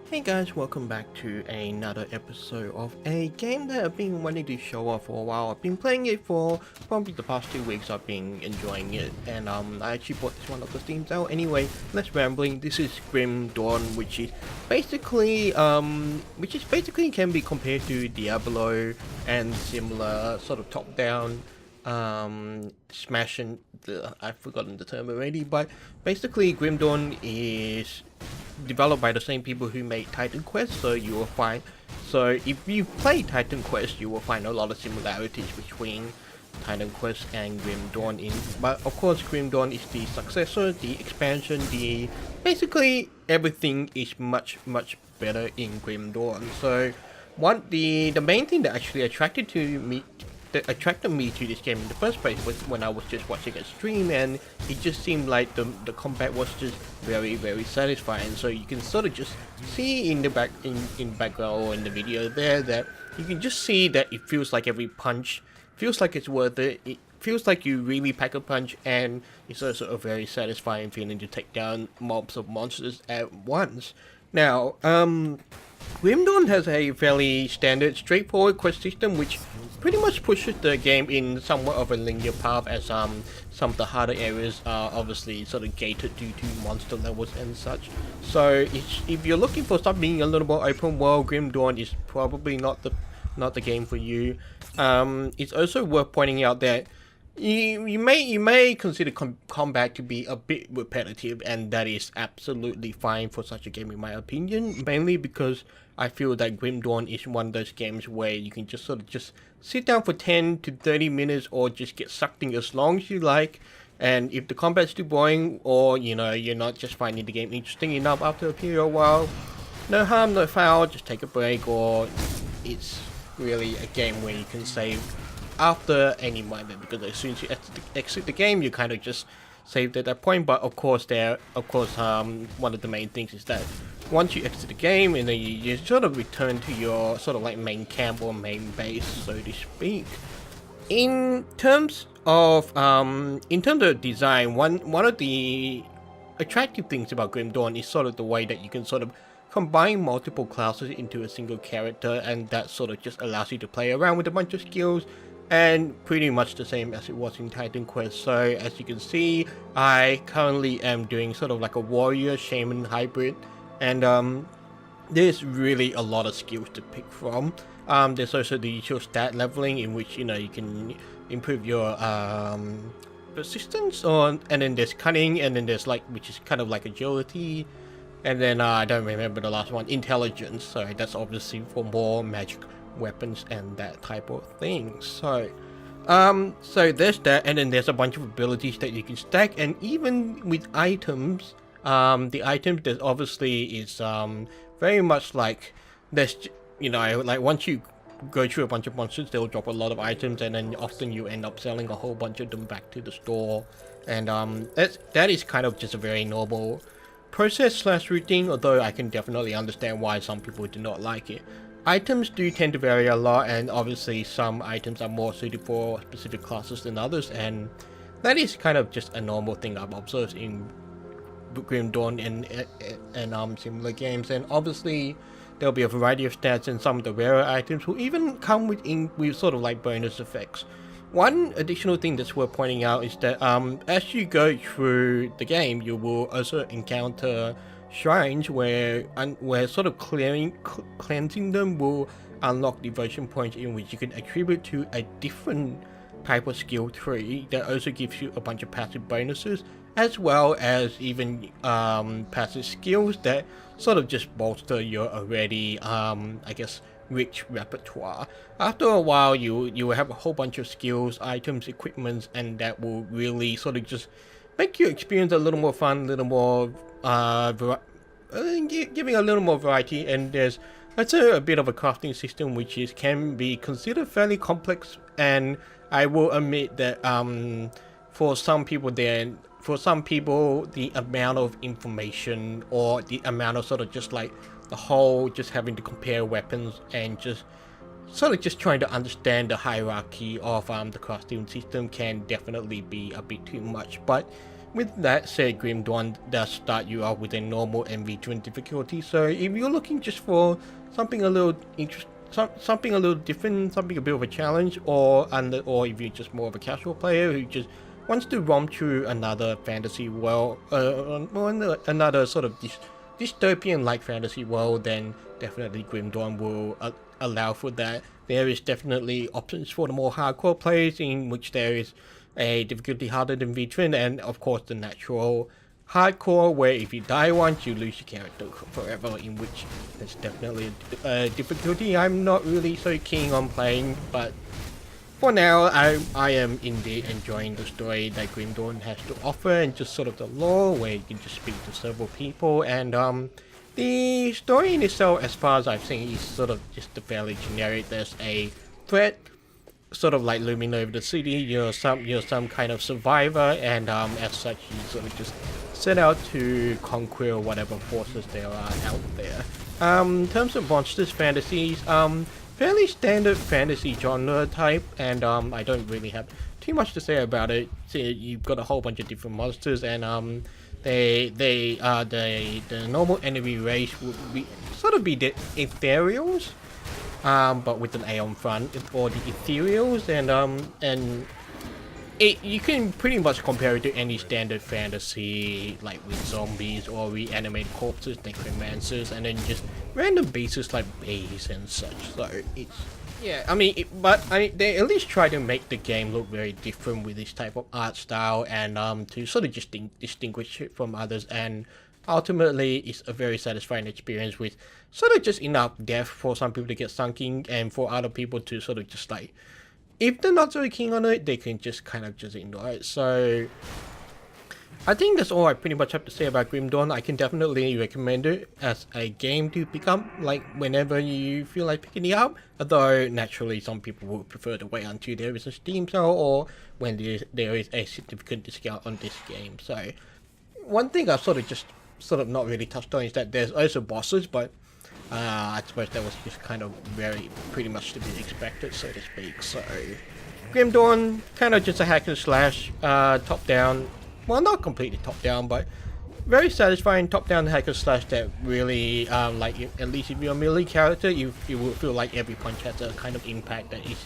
Hey guys, welcome back to another episode of a game that I've been wanting to show off for a while. I've been playing it for probably the past 2 weeks. I've been enjoying it, and I actually bought this one off the Steam sale. Anyway, less rambling. This is Grim Dawn, which is basically can be compared to Diablo and similar sort of top-down smash and I've forgotten the term already, but basically Grim Dawn is developed by the same people who made Titan Quest, so you will find, so if you play Titan Quest, you will find a lot of similarities between Titan Quest and Grim Dawn but of course Grim Dawn is the successor, the expansion, the basically everything is much better in Grim Dawn. So the main thing that actually attracted me to this game in the first place was when I was just watching a stream, and it just seemed like the combat was just very satisfying. So you can sort of just see in the background or in the video there that you can just see that it feels like every punch feels like it's worth it. It feels like you really pack a punch, and it's also a very satisfying feeling to take down mobs of monsters at once. Now, Grim Dawn has a fairly standard, straightforward quest system, which pretty much pushes the game in somewhat of a linear path, as some of the harder areas are obviously sort of gated due to monster levels and such. So if you're looking for something a little more open world, Grim Dawn is probably not the game for you. It's also worth pointing out that you may consider combat to be a bit repetitive, and that is absolutely fine for such a game in my opinion, mainly because I feel that Grim Dawn is one of those games where you can just sort of just sit down for 10 to 30 minutes or just get sucked in as long as you like, and if the combat's too boring, or you're not just finding the game interesting enough after a period of a while, no harm no foul, just take a break. Or it's really a game where you can save after any moment, because as soon as you exit the game, you kind of just saved at that point. But of course, one of the main things is that once you exit the game, and then you sort of return to your sort of like main camp or main base, so to speak. In terms of design, one of the attractive things about Grim Dawn is sort of the way that you can sort of combine multiple classes into a single character, and that sort of just allows you to play around with a bunch of skills, and pretty much the same as it was in Titan Quest. So as you can see, I currently am doing sort of like a warrior shaman hybrid, and there's really a lot of skills to pick from. There's also the usual stat leveling, in which you can improve your persistence on, and then there's cunning, and then there's which is kind of like agility, and then I don't remember the last one, intelligence. So that's obviously for more magic weapons and that type of thing. So so there's that, and then there's a bunch of abilities that you can stack, and even with items, the items that obviously is very much like there's like once you go through a bunch of monsters, they'll drop a lot of items, and then often you end up selling a whole bunch of them back to the store, and that is kind of just a very normal process / routine, although I can definitely understand why some people do not like it. Items do tend to vary a lot, and obviously some items are more suited for specific classes than others, and that is kind of just a normal thing I've observed in Grim Dawn and similar games. And obviously there'll be a variety of stats, and some of the rarer items will even come with sort of like bonus effects. One additional thing that's worth pointing out is that as you go through the game, you will also encounter shrines where sort of cleansing them will unlock devotion points, in which you can attribute to a different type of skill tree that also gives you a bunch of passive bonuses, as well as even passive skills that sort of just bolster your already I guess rich repertoire. After a while, you will have a whole bunch of skills, items, equipments, and that will really sort of just make your experience a little more fun, a little more giving a little more variety. And there's also a bit of a crafting system which can be considered fairly complex, and I will admit that for some people the amount of information, or the amount of sort of just like the whole just having to compare weapons and just sort of just trying to understand the hierarchy of the crafting system can definitely be a bit too much. But with that said, Grim Dawn does start you off with a normal MV20 difficulty, so if you're looking just for something a little something a little different, something a bit of a challenge, or if you're just more of a casual player who just wants to romp through another fantasy world, another sort of dystopian-like fantasy world, then definitely Grim Dawn will allow for that. There is definitely options for the more hardcore players, in which there is a difficulty harder than V-Twin, and of course the natural hardcore, where if you die once you lose your character forever, in which there's definitely a difficulty I'm not really so keen on playing, but for now I am indeed enjoying the story that Grim Dawn has to offer, and just sort of the lore where you can just speak to several people, and the story in itself, as far as I've seen, is sort of just fairly generic. There's a threat sort of like looming over the city. You're some kind of survivor, and as such you sort of just set out to conquer whatever forces there are out there. In terms of monsters fantasies, fairly standard fantasy genre type, and I don't really have too much to say about it. So you've got a whole bunch of different monsters, and they are the normal enemy race would be the ethereals, but with an A on front, or the ethereals, and you can pretty much compare it to any standard fantasy, like with zombies or reanimated corpses, necromancers, and then just random beasts like bees and such. So it's, yeah, I mean, they at least try to make the game look very different with this type of art style, and to sort of just distinguish it from others, and ultimately it's a very satisfying experience with sort of just enough depth for some people to get sunk in, and for other people to sort of just like, if they're not so keen on it, they can just kind of just ignore it. So I think that's all I pretty much have to say about Grim Dawn. I can definitely recommend it as a game to pick up, like, whenever you feel like picking it up. Although, naturally, some people would prefer to wait until there is a Steam sale, or when there is a significant discount on this game. So, one thing I've sort of not really touched on is that there's also bosses, but I suppose that was just kind of pretty much to be expected, so to speak. So, Grim Dawn, kind of just a hack and slash, top down. Well, not completely top down, but very satisfying top down hack and slash that really, like, at least if you're a melee character, you will feel like every punch has a kind of impact that is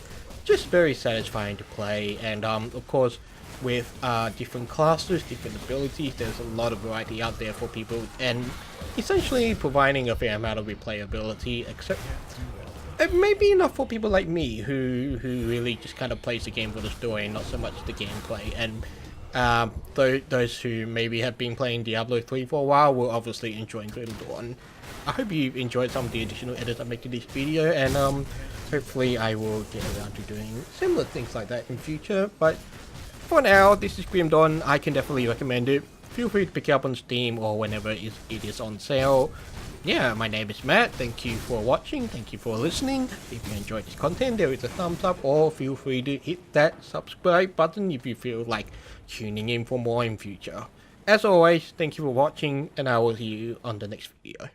just very satisfying to play. And of course, with different classes, different abilities, there's a lot of variety out there for people, and essentially providing a fair amount of replayability, except it may be enough for people like me who really just kind of plays the game for the story and not so much the gameplay. And those who maybe have been playing Diablo 3 for a while will obviously enjoy Grim Dawn. I hope you enjoyed some of the additional edits I make to this video, and hopefully I will get around to doing similar things like that in future. But for now, this is Grim Dawn. I can definitely recommend it. Feel free to pick it up on Steam or whenever it is on sale. Yeah, my name is Matt. Thank you for watching. Thank you for listening. If you enjoyed this content, there is a thumbs up, or feel free to hit that subscribe button if you feel like tuning in for more in future. As always, thank you for watching, and I will see you on the next video.